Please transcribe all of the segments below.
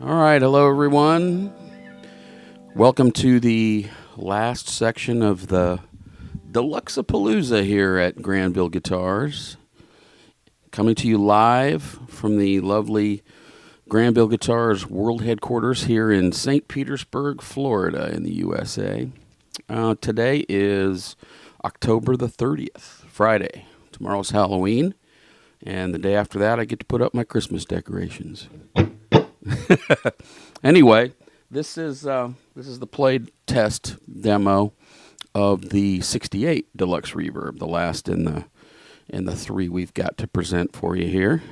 All right, hello everyone. Welcome to the last section of the Deluxapalooza here at Granville Guitars. Coming to you live from the lovely Granville Guitars World Headquarters here in St. Petersburg, Florida in the USA. Today is October the 30th, Friday. Tomorrow's Halloween, and the day after that I get to put up my Christmas decorations. Anyway, this is the played test demo of the 68 Deluxe Reverb, the last in the three we've got to present for you here.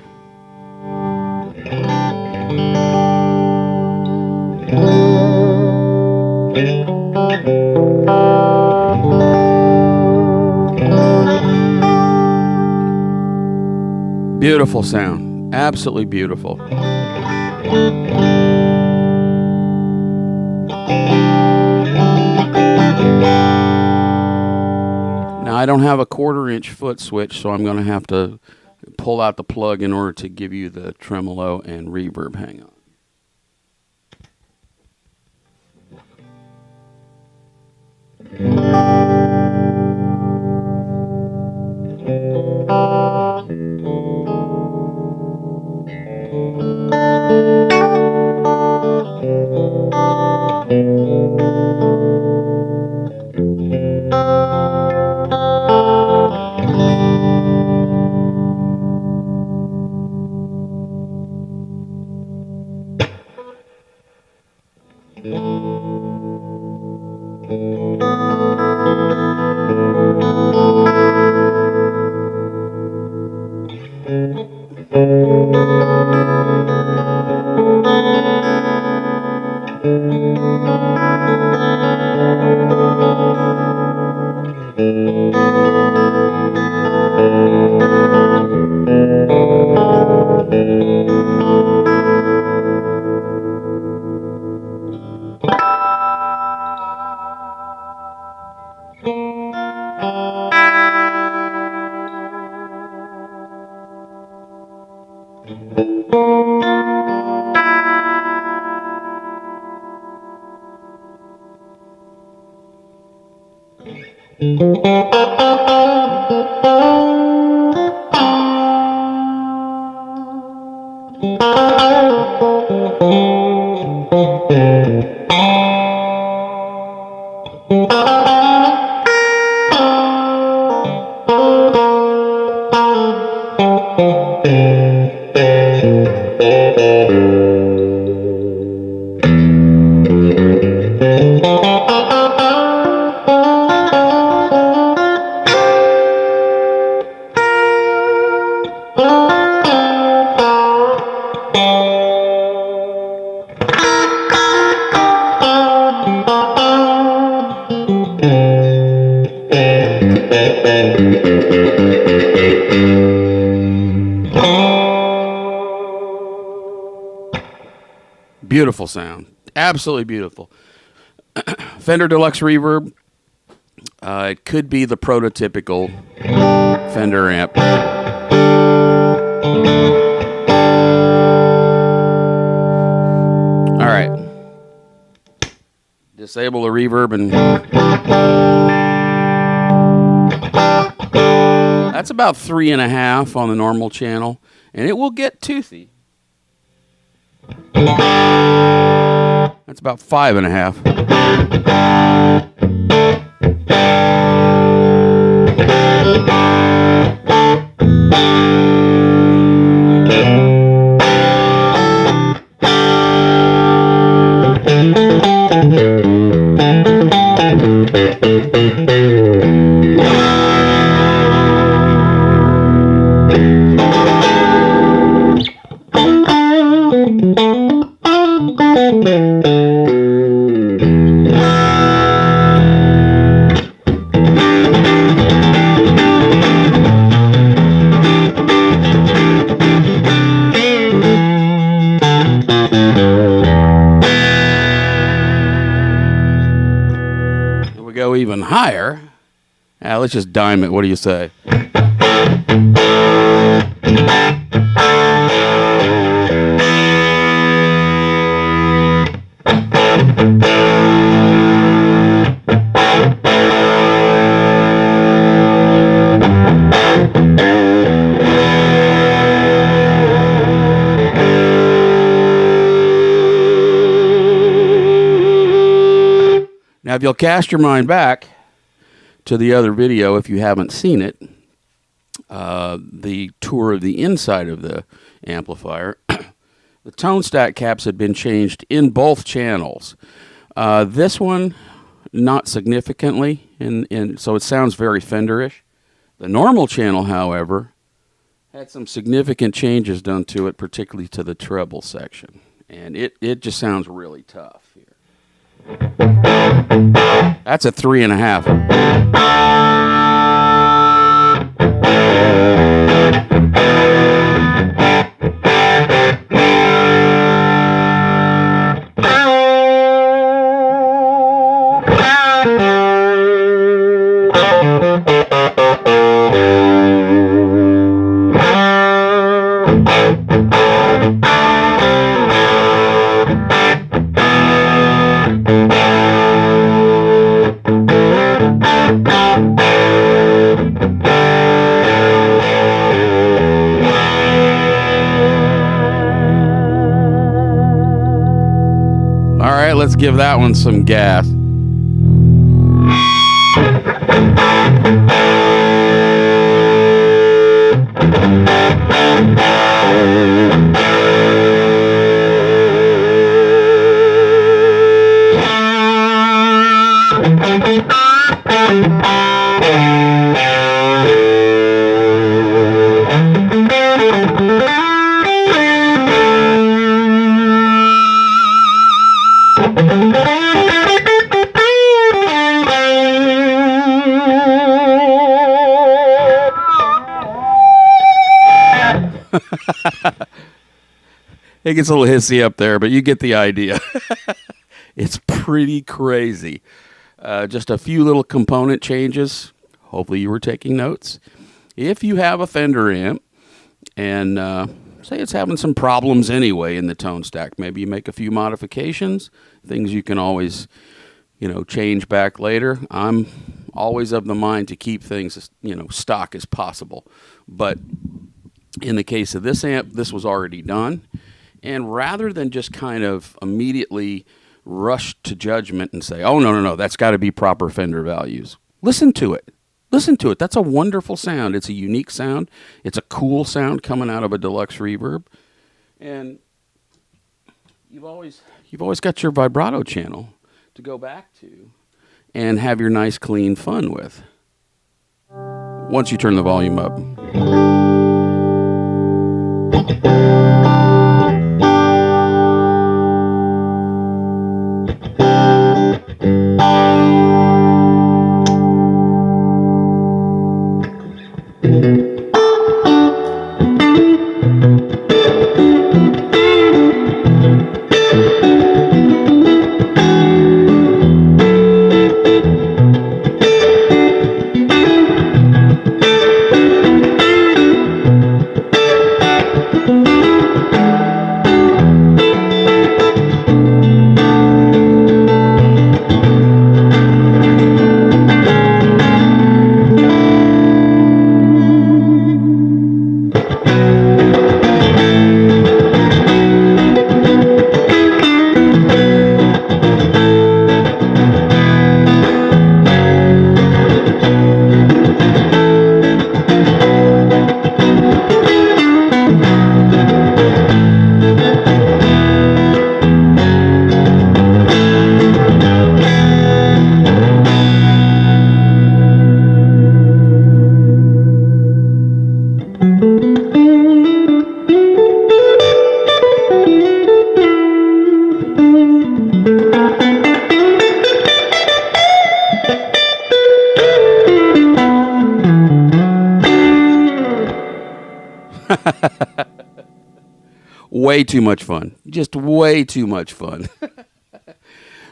Beautiful sound, absolutely beautiful. Now I don't have a 1/4-inch foot switch, so I'm going to have to pull out the plug in order to give you the tremolo and reverb. Hang on. Beautiful sound. Absolutely beautiful. Fender Deluxe Reverb. It could be the prototypical Fender amp. All right. Disable the reverb and... That's about 3.5 on the normal channel, and it will get toothy. That's about 5.5. Go even higher. Let's just dime it. What do you say? if you'll cast your mind back to the other video, if you haven't seen it, the tour of the inside of the amplifier, the tone stack caps had been changed in both channels. This one, not significantly, and so it sounds very Fenderish. The normal channel, however, had some significant changes done to it, particularly to the treble section. And it just sounds really tough here. That's a 3.5. All right, let's give that one some gas. It gets a little hissy up there, but you get the idea. It's pretty crazy. Just a few little component changes. Hopefully you were taking notes. If you have a Fender amp and say it's having some problems anyway in the tone stack, maybe you make a few modifications, things you can always, change back later. I'm always of the mind to keep things as, stock as possible. But in the case of this amp, this was already done. And rather than just kind of immediately rush to judgment and say, oh, no, that's got to be proper Fender values. Listen to it. Listen to it. That's a wonderful sound. It's a unique sound. It's a cool sound coming out of a Deluxe Reverb. And you've always got your vibrato channel to go back to and have your nice, clean fun with. Once you turn the volume up. Way too much fun. Just way too much fun.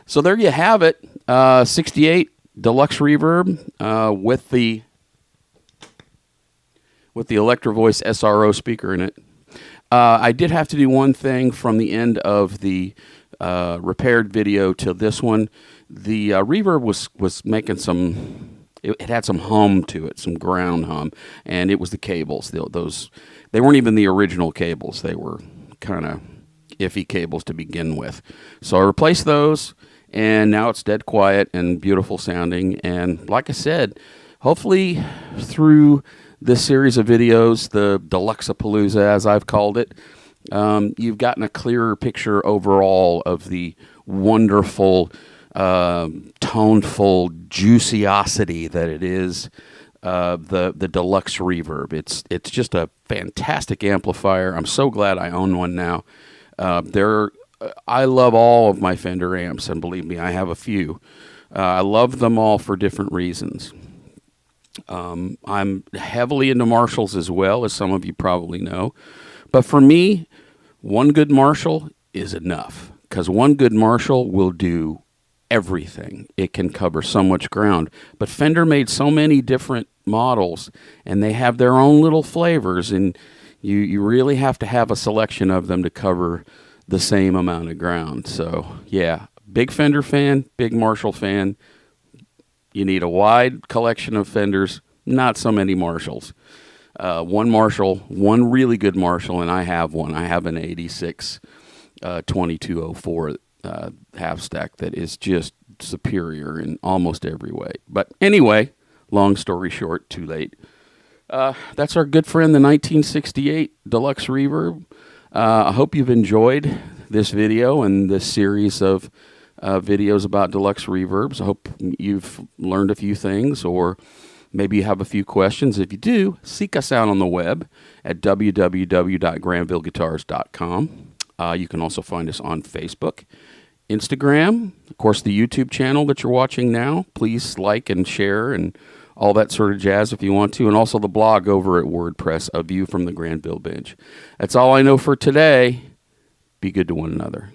So there you have it. 68 Deluxe Reverb with the Electro Voice SRO speaker in it. I did have to do one thing from the end of the repaired video to this one. The reverb was making some. It had some hum to it, some ground hum, and it was the cables. They weren't even the original cables. They were kind of iffy cables to begin with. So I replaced those, and now it's dead quiet and beautiful sounding. And like I said, hopefully through this series of videos, the Deluxapalooza, as I've called it, you've gotten a clearer picture overall of the wonderful, toneful juiciosity that it is. The Deluxe Reverb. It's just a fantastic amplifier. I'm so glad I own one now. I love all of my Fender amps, and believe me, I have a few. I love them all for different reasons. I'm heavily into Marshalls as well, as some of you probably know. But for me, one good Marshall is enough, because one good Marshall will do everything. It can cover so much ground. But Fender made so many different models, and they have their own little flavors, and you really have to have a selection of them to cover the same amount of ground. So, yeah, big Fender fan, big Marshall fan. You need a wide collection of Fenders, not so many Marshalls. One Marshall, one really good Marshall, and I have one. I have an 86 2204 half stack that is just superior in almost every way. But anyway, long story short, too late. That's our good friend, the 1968 Deluxe Reverb. I hope you've enjoyed this video and this series of videos about Deluxe Reverbs. I hope you've learned a few things, or maybe you have a few questions. If you do, seek us out on the web at www.granvilleguitars.com. You can also find us on Facebook, Instagram, of course, the YouTube channel that you're watching now. Please like and share and all that sort of jazz if you want to, and also the blog over at WordPress, A View from the Granville Bench. That's all I know for today. Be good to one another.